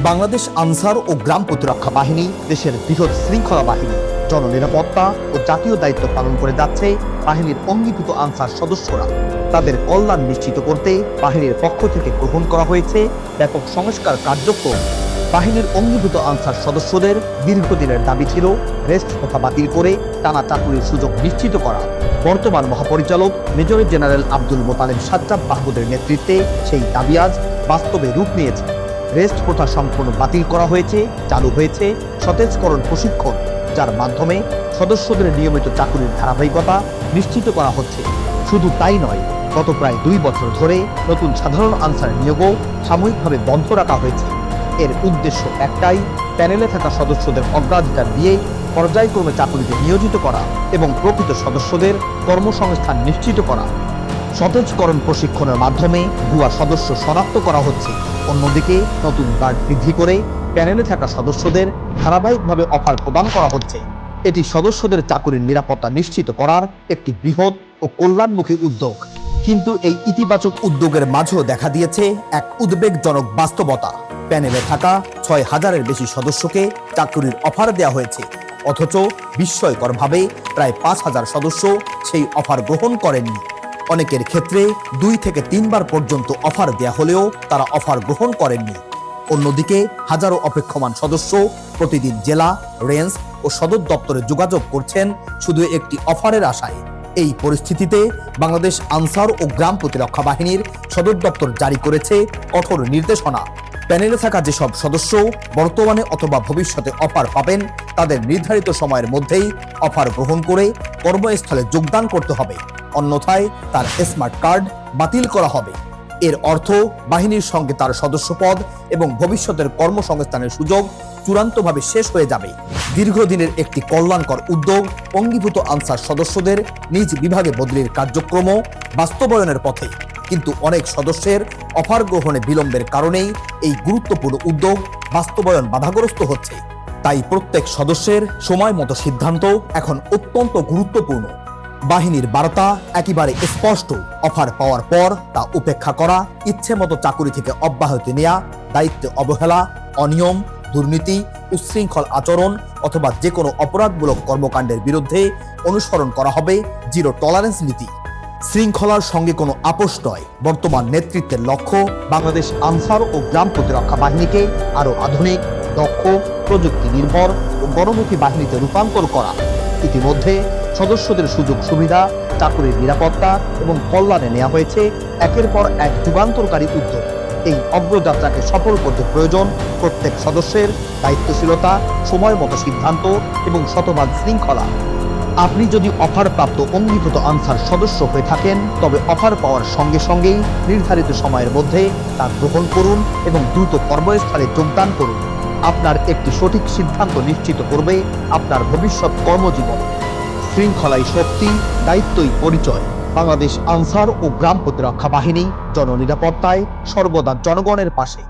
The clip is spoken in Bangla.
বাংলাদেশ আনসার ও গ্রাম প্রতিরক্ষা বাহিনী দেশের বৃহৎ শৃঙ্খলা বাহিনী। জননিরাপত্তা ও জাতীয় দায়িত্ব পালন করে যাচ্ছে বাহিনীর অঙ্গীভূত আনসার সদস্যরা। তাদের কল্যাণ নিশ্চিত করতে বাহিনীর পক্ষ থেকে গ্রহণ করা হয়েছে ব্যাপক সংস্কার কার্যক্রম। বাহিনীর অঙ্গীভূত আনসার সদস্যদের দীর্ঘদিনের দাবি ছিল রেস্ট প্রথা বাতিল করে টানা চাকুরির সুযোগ নিশ্চিত করা। বর্তমান মহাপরিচালক মেজর জেনারেল আব্দুল মোতালেব সাজ্জাদ মাহমুদের নেতৃত্বে সেই দাবি আজ বাস্তবে রূপ নিয়েছে। রেস্ট প্রথা সম্পূর্ণ বাতিল করা হয়েছে, চালু হয়েছে সতেজকরণ প্রশিক্ষণ, যার মাধ্যমে সদস্যদের নিয়মিত চাকুরির ধারাবাহিকতা নিশ্চিত করা হচ্ছে। শুধু তাই নয়, গত প্রায় 2 বছর ধরে নতুন সাধারণ আনসার নিয়োগও সাময়িকভাবে বন্ধ রাখা হয়েছে। এর উদ্দেশ্য একটাই, প্যানেলে থাকা সদস্যদের অগ্রাধিকার দিয়ে পর্যায়ক্রমে চাকুরিতে নিয়োজিত করা এবং প্রকৃত সদস্যদের কর্মসংস্থান নিশ্চিত করা। সতেজকরণ প্রশিক্ষণের মাধ্যমে ভুয়া সদস্য শনাক্ত করা হচ্ছে। অন্যদিকে নতুন গার্ড বৃদ্ধি করে প্যানেলে থাকা সদস্যদের ধারাবাহিকভাবে অফার প্রদান করা হচ্ছে। এটি সদস্যদের চাকুরির নিরাপত্তা নিশ্চিত করার একটি বৃহৎ ও কল্যাণমুখী উদ্যোগ। কিন্তু এই ইতিবাচক উদ্যোগের মাঝেও দেখা দিয়েছে এক উদ্বেগজনক বাস্তবতা। প্যানেলে থাকা 6,000-এর বেশি সদস্যকে চাকুরির অফার দেওয়া হয়েছে, অথচ বিস্ময়করভাবে প্রায় 5,000 সদস্য সেই অফার গ্রহণ করেননি। অনেকের ক্ষেত্রে 2 থেকে 3 বার পর্যন্ত অফার দেয়া হলেও তারা অফার গ্রহণ করেননি। অন্যদিকে হাজারো অপেক্ষমান সদস্য প্রতিদিন জেলা, রেঞ্জ ও সদর দপ্তরে যোগাযোগ করছেন শুধু একটি অফারের আশায়। এই পরিস্থিতিতে বাংলাদেশ আনসার ও গ্রাম প্রতিরক্ষা বাহিনীর সদর দপ্তর জারি করেছে কঠোর নির্দেশনা। প্যানেলে থাকা যেসব সদস্য বর্তমানে অথবা ভবিষ্যতে অফার পাবেন, তাদের নির্ধারিত সময়ের মধ্যেই অফার গ্রহণ করে কর্মস্থলে যোগদান করতে হবে, অন্যথায় তার স্মার্ট কার্ড বাতিল করা হবে। এর অর্থ বাহিনীর সঙ্গে তার সদস্যপদ এবং ভবিষ্যতের কর্মসংস্থানের সুযোগ চূড়ান্তভাবে শেষ হয়ে যাবে। দীর্ঘদিনের একটি কল্যাণকর উদ্যোগ অঙ্গীভূত আনসার সদস্যদের নিজ বিভাগে বদলির কার্যক্রমও বাস্তবায়নের পথে। কিন্তু অনেক সদস্যের অফার গ্রহণে বিলম্বের কারণেই এই গুরুত্বপূর্ণ উদ্যোগ বাস্তবায়ন বাধাগ্রস্ত হচ্ছে। তাই প্রত্যেক সদস্যের সময় মতো সিদ্ধান্ত এখন অত্যন্ত গুরুত্বপূর্ণ। বাহিনীর বার্তা একেবারে স্পষ্ট, অফার পাওয়ার পর তা উপেক্ষা করা, ইচ্ছে মতো চাকুরি থেকে অব্যাহতি নেওয়া, দায়িত্বে অবহেলা, অনিয়ম, দুর্নীতি, উচ্ছৃঙ্খল আচরণ অথবা যে কোনো অপরাধমূলক কর্মকাণ্ডের বিরুদ্ধে অনুসরণ করা হবে জিরো টলারেন্স নীতি। শৃঙ্খলার সঙ্গে কোনো আপোষ নয়। বর্তমান নেতৃত্বের লক্ষ্য বাংলাদেশ আনসার ও গ্রাম প্রতিরক্ষা বাহিনীকে আরও আধুনিক, দক্ষ, প্রযুক্তি নির্ভর ও গণমুখী বাহিনীতে রূপান্তর করা। ইতিমধ্যে সদস্যদের সুযোগ সুবিধা, চাকুরির নিরাপত্তা এবং কল্যাণে নেওয়া হয়েছে একের পর এক যুগান্তরকারী উদ্যোগ। এই অগ্রযাত্রাকে সফল করতে প্রয়োজন প্রত্যেক সদস্যের দায়িত্বশীলতা, সময় মতো সিদ্ধান্ত এবং শতভাগ শৃঙ্খলা। আপনি যদি অফারপ্রাপ্ত অঙ্গীভূত আনসার সদস্য হয়ে থাকেন, তবে অফার পাওয়ার সঙ্গে সঙ্গেই নির্ধারিত সময়ের মধ্যে তা গ্রহণ করুন এবং দ্রুত কর্মস্থলে যোগদান করুন। আপনার একটি সঠিক সিদ্ধান্ত নিশ্চিত করবে আপনার ভবিষ্যৎ কর্মজীবন। শৃঙ্খলাই শক্তি, দায়িত্বই পরিচয়। বাংলাদেশ আনসার ও গ্রাম প্রতিরক্ষা বাহিনী জননিরাপত্তায় সর্বদা জনগণের পাশে।